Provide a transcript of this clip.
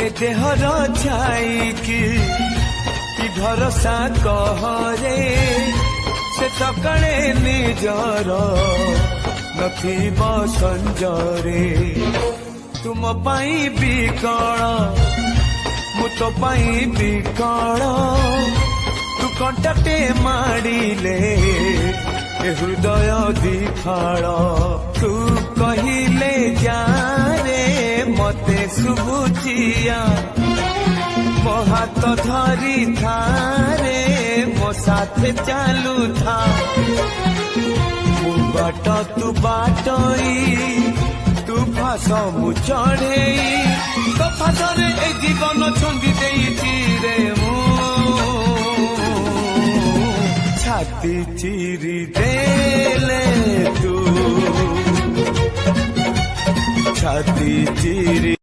ए there छाई कि भरोसा कहरे से सकाळे निजर नथिब संजरे तुम पाई बिकल मु तो पाई बिकल तू कंटाटे माड़िले हृदय दिफाड़ तू कहिले जारे मते सुबुचिया मो हाथ धरी थारे मो साथे चालू था मु बाट तू बाटई तू फास मु चढ़ई तो फासरे ए जीवन छंदी देइछि रे मु छाती चिरी देले तू छाती चिरी